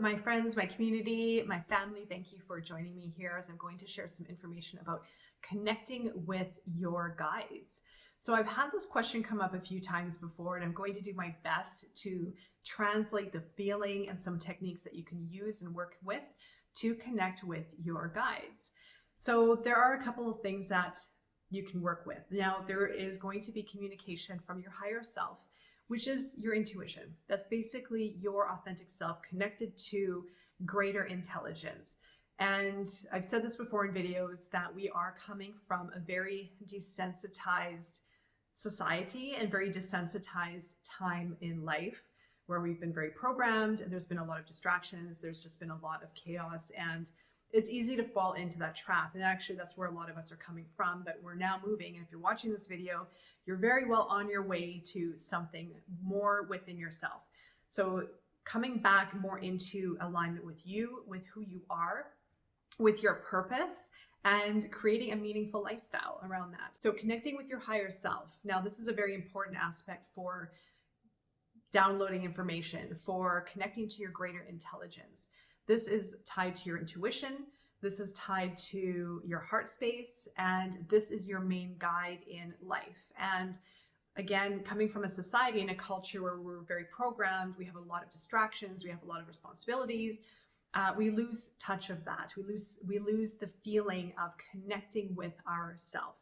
my friends, my community, my family, thank you for joining me here as I'm going to share some information about connecting with your guides. So I've had this question come up a few times before, and I'm going to do my best to translate the feeling and some techniques that you can use and work with to connect with your guides. So there are a couple of things that you can work with. Now, there is going to be communication from your higher self, which is your intuition. That's basically your authentic self connected to greater intelligence. And I've said this before in videos that we are coming from a very desensitized society and very desensitized time in life where we've been very programmed and there's been a lot of distractions, there's just been a lot of chaos, and it's easy to fall into that trap. And actually that's where a lot of us are coming from, but we're now moving. And if you're watching this video, you're very well on your way to something more within yourself. So coming back more into alignment with you, with who you are, with your purpose, and creating a meaningful lifestyle around that. So connecting with your higher self. Now, this is a very important aspect for downloading information, for connecting to your greater intelligence. This is tied to your intuition. This is tied to your heart space, and this is your main guide in life. And again, coming from a society and a culture where we're very programmed, we have a lot of distractions, we have a lot of responsibilities, we lose touch of that. We lose the feeling of connecting with ourself.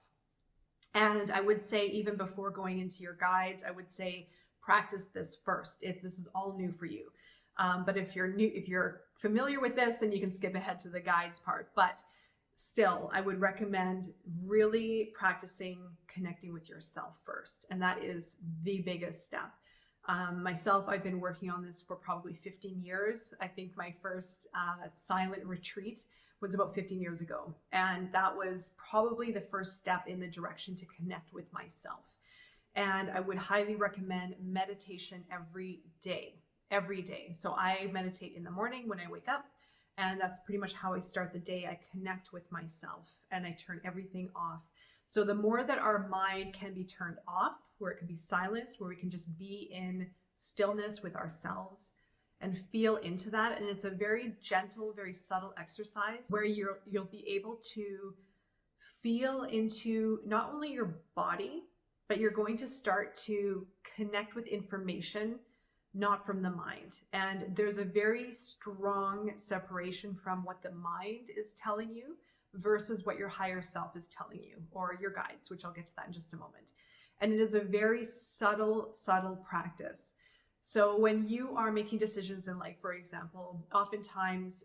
And I would say, even before going into your guides, I would say practice this first if this is all new for you. But if you're familiar with this, then you can skip ahead to the guides part. But still, I would recommend really practicing connecting with yourself first. And that is the biggest step. Myself, I've been working on this for probably 15 years. I think my first silent retreat was about 15 years ago. And that was probably the first step in the direction to connect with myself. And I would highly recommend meditation every day. Every day. So I meditate in the morning when I wake up, and that's pretty much how I start the day. I connect with myself and I turn everything off. So the more that our mind can be turned off, where it can be silenced, where we can just be in stillness with ourselves and feel into that. And it's a very gentle, very subtle exercise where you'll be able to feel into not only your body, but you're going to start to connect with information not from the mind. And there's a very strong separation from what the mind is telling you versus what your higher self is telling you, or your guides, which I'll get to that in just a moment. And it is a very subtle practice. So when you are making decisions in life, for example, oftentimes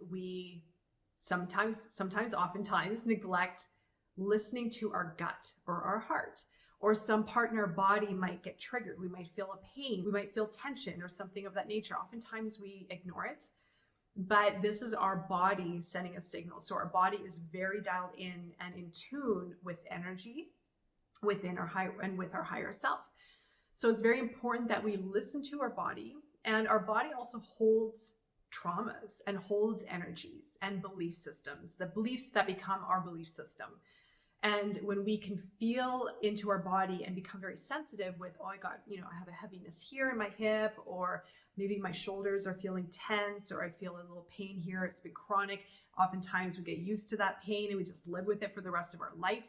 neglect listening to our gut or our heart. Or some part in our body might get triggered. We might feel a pain. We might feel tension or something of that nature. Oftentimes we ignore it, but this is our body sending a signal. So our body is very dialed in and in tune with energy within our higher self. So it's very important that we listen to our body, and our body also holds traumas and holds energies and belief systems, the beliefs that become our belief system. And when we can feel into our body and become very sensitive with, oh, I have a heaviness here in my hip, or maybe my shoulders are feeling tense, or I feel a little pain here, it's been chronic. Oftentimes we get used to that pain and we just live with it for the rest of our life.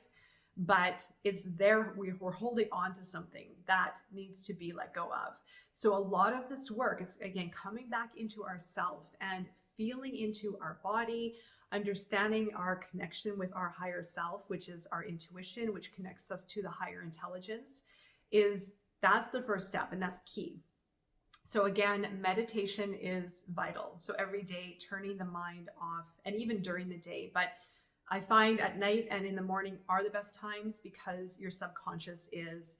But it's there, we're holding on to something that needs to be let go of. So a lot of this work is, again, coming back into ourself and feeling into our body, understanding our connection with our higher self, which is our intuition, which connects us to the higher intelligence, that's the first step, and that's key. So again, meditation is vital. So every day, turning the mind off, and even during the day. But I find at night and in the morning are the best times, because your subconscious is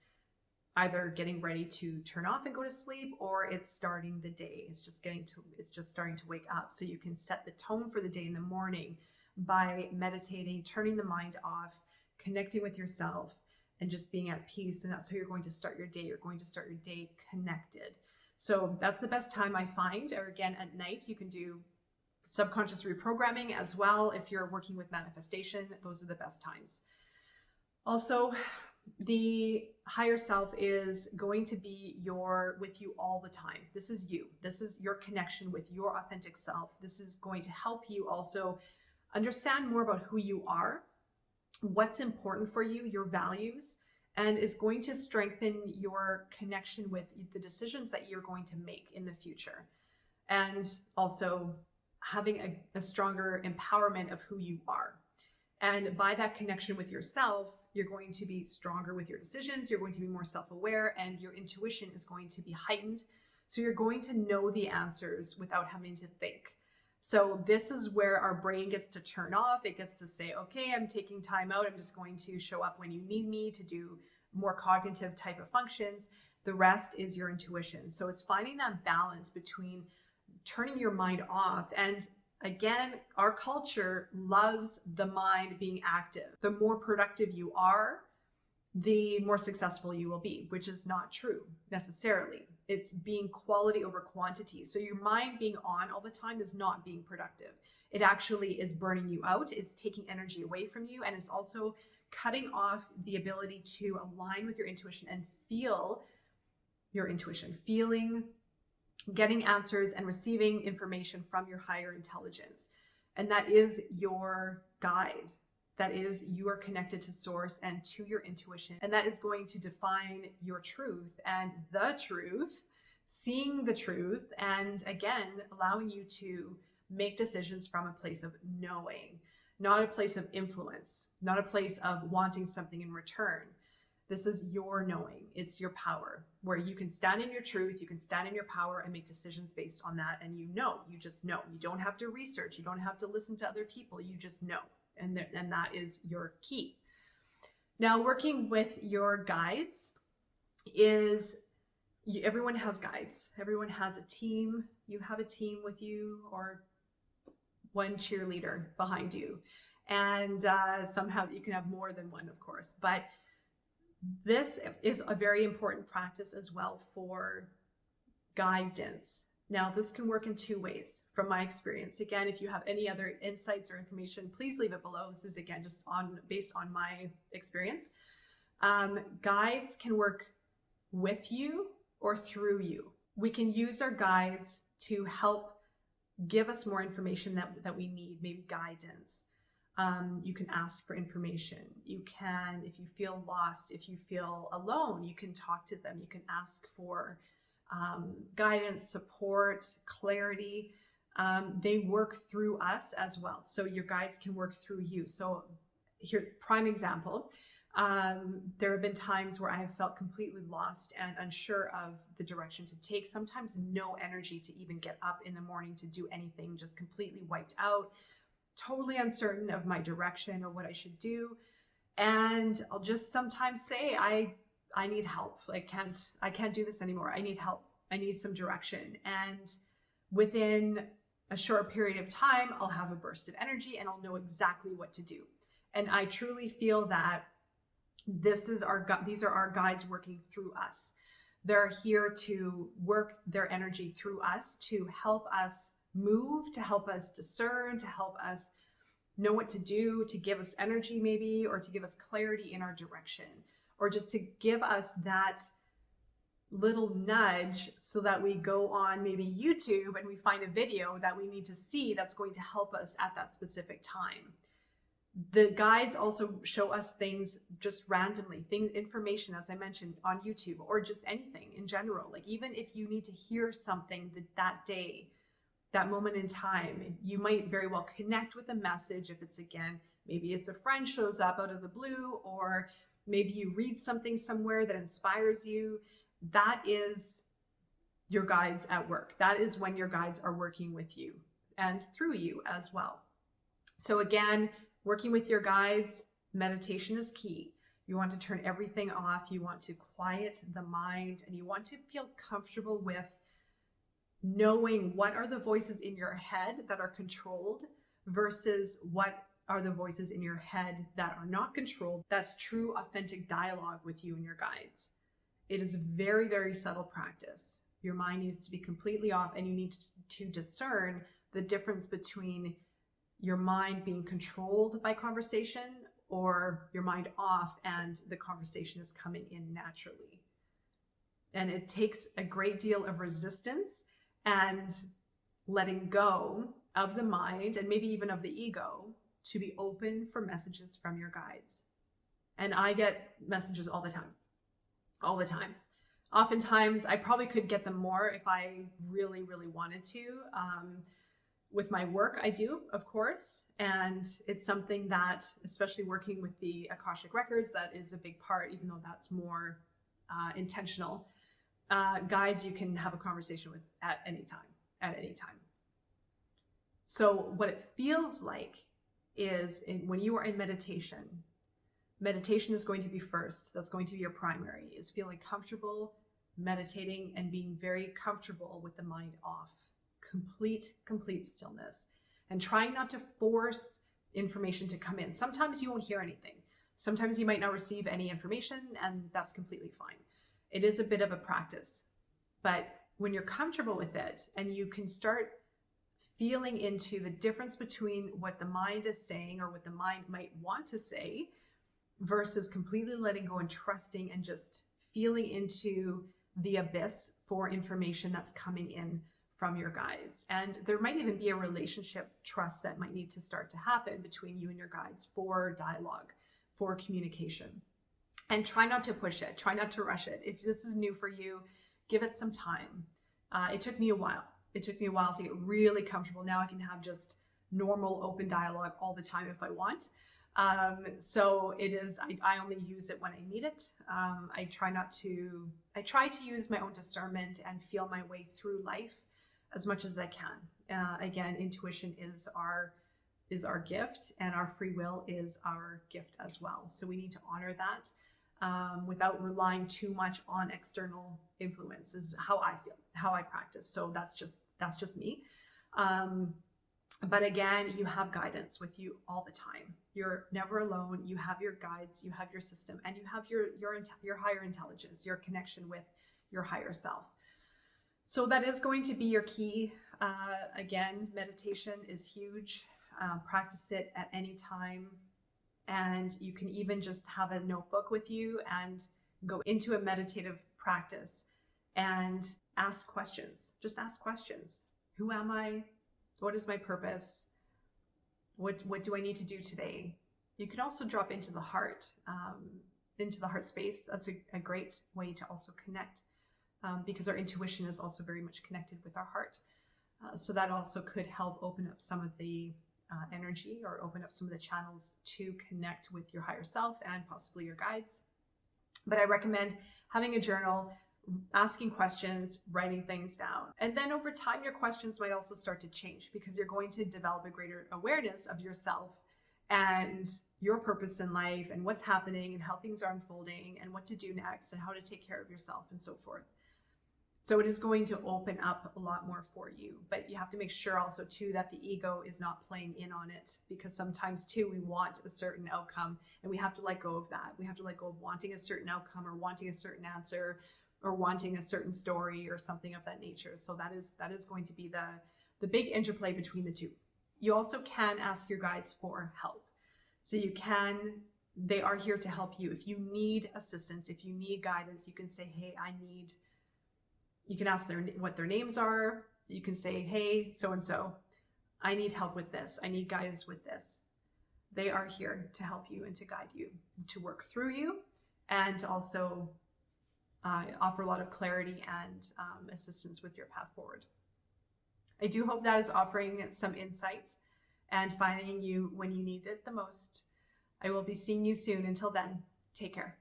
either getting ready to turn off and go to sleep, or it's starting the day. It's just starting to wake up. So you can set the tone for the day in the morning by meditating, turning the mind off, connecting with yourself, and just being at peace. And that's how you're going to start your day. You're going to start your day connected. So that's the best time I find. Or again, at night, you can do subconscious reprogramming as well. If you're working with manifestation, those are the best times. Also, the higher self is going to be with you all the time. This is you. This is your connection with your authentic self. This is going to help you also understand more about who you are, what's important for you, your values, and is going to strengthen your connection with the decisions that you're going to make in the future. And also having a stronger empowerment of who you are. And by that connection with yourself, you're going to be stronger with your decisions, you're going to be more self-aware, and your intuition is going to be heightened. So you're going to know the answers without having to think. So this is where our brain gets to turn off. It gets to say, okay, I'm taking time out. I'm just going to show up when you need me to do more cognitive type of functions. The rest is your intuition. So it's finding that balance between turning your mind off. And again, our culture loves the mind being active. The more productive you are, the more successful you will be, which is not true necessarily. It's being quality over quantity. So your mind being on all the time is not being productive. It actually is burning you out. It's taking energy away from you. And it's also cutting off the ability to align with your intuition and feel your intuition, getting answers and receiving information from your higher intelligence. And that is your guide. That is, you are connected to source and to your intuition. And that is going to define your truth and the truth, seeing the truth, and again, allowing you to make decisions from a place of knowing, not a place of influence, not a place of wanting something in return. This is your knowing. It's your power, where you can stand in your truth, you can stand in your power and make decisions based on that. And you just know. You don't have to research. You don't have to listen to other people. You just know. And that is your key. Now, working with your guides everyone has guides. Everyone has a team. You have a team with you or one cheerleader behind you. And somehow you can have more than one, of course. But this is a very important practice as well for guidance. Now, this can work in two ways from my experience. Again, if you have any other insights or information, please leave it below. This is, again, just based on my experience. Guides can work with you or through you. We can use our guides to help give us more information that we need, maybe guidance. You can ask for information. You can, if you feel lost, if you feel alone, you can talk to them. You can ask for guidance, support, clarity. They work through us as well. So your guides can work through you. So here, prime example, there have been times where I have felt completely lost and unsure of the direction to take. Sometimes no energy to even get up in the morning to do anything, just completely wiped out. Totally uncertain of my direction or what I should do. And I'll just sometimes say, I need help. I can't do this anymore. I need help. I need some direction. And within a short period of time, I'll have a burst of energy and I'll know exactly what to do. And I truly feel that these are our guides working through us. They're here to work their energy through us to help us move, to help us discern, to help us know what to do, to give us energy maybe, or to give us clarity in our direction, or just to give us that little nudge so that we go on maybe YouTube and we find a video that we need to see that's going to help us at that specific time. The guides also show us things just randomly, information, as I mentioned, on YouTube, or just anything in general. Like even if you need to hear something that day, that moment in time, you might very well connect with a message. If it's, again, maybe it's a friend shows up out of the blue, or maybe you read something somewhere that inspires you. That is your guides at work. That is when your guides are working with you and through you as well. So again, working with your guides, meditation is key. You want to turn everything off. You want to quiet the mind, and you want to feel comfortable with knowing what are the voices in your head that are controlled versus what are the voices in your head that are not controlled. That's true, authentic dialogue with you and your guides. It is a very, very subtle practice. Your mind needs to be completely off, and you need to discern the difference between your mind being controlled by conversation or your mind off and the conversation is coming in naturally. And it takes a great deal of resistance and letting go of the mind and maybe even of the ego to be open for messages from your guides. And I get messages all the time, all the time. Oftentimes, I probably could get them more if I really, really wanted to. With my work, I do, of course. And it's something that, especially working with the Akashic Records, that is a big part, even though that's more intentional. Guides you can have a conversation with at any time. So what it feels like is when you are in meditation is going to be first. That's going to be your primary, is feeling comfortable meditating and being very comfortable with the mind off. Complete stillness. And trying not to force information to come in. Sometimes you won't hear anything. Sometimes you might not receive any information, and that's completely fine. It is a bit of a practice. But when you're comfortable with it and you can start feeling into the difference between what the mind is saying or what the mind might want to say versus completely letting go and trusting and just feeling into the abyss for information that's coming in from your guides. And there might even be a relationship trust that might need to start to happen between you and your guides for dialogue, for communication. And try not to push it. Try not to rush it. If this is new for you, give it some time. It took me a while. It took me a while to get really comfortable. Now I can have just normal open dialogue all the time if I want. So it is, I only use it when I need it. I try to use my own discernment and feel my way through life as much as I can. Again, intuition is our gift, and our free will is our gift as well. So we need to honor that without relying too much on external influence, is how I feel, how I practice. So that's just me. But again, you have guidance with you all the time. You're never alone. You have your guides, you have your system, and you have your higher intelligence, your connection with your higher self. So that is going to be your key. Again, meditation is huge. Practice it at any time. And you can even just have a notebook with you and go into a meditative practice and ask questions. Just ask questions. Who am I? What is my purpose? What do I need to do today? You can also drop into the heart space. That's a great way to also connect because our intuition is also very much connected with our heart. So that also could help open up some of the energy or open up some of the channels to connect with your higher self and possibly your guides. But I recommend having a journal, asking questions, writing things down. And then over time, your questions might also start to change because you're going to develop a greater awareness of yourself and your purpose in life and what's happening and how things are unfolding and what to do next and how to take care of yourself and so forth. So it is going to open up a lot more for you, but you have to make sure also too that the ego is not playing in on it, because sometimes too we want a certain outcome and we have to let go of that. We have to let go of wanting a certain outcome or wanting a certain answer or wanting a certain story or something of that nature. So that is going to be the big interplay between the two. You also can ask your guides for help. So they are here to help you. If you need assistance, if you need guidance, you can say, hey, you can ask what their names are. You can say, hey, so-and-so, I need help with this. I need guidance with this. They are here to help you and to guide you, to work through you, and to also offer a lot of clarity and assistance with your path forward. I do hope that is offering some insight and finding you when you need it the most. I will be seeing you soon. Until then, take care.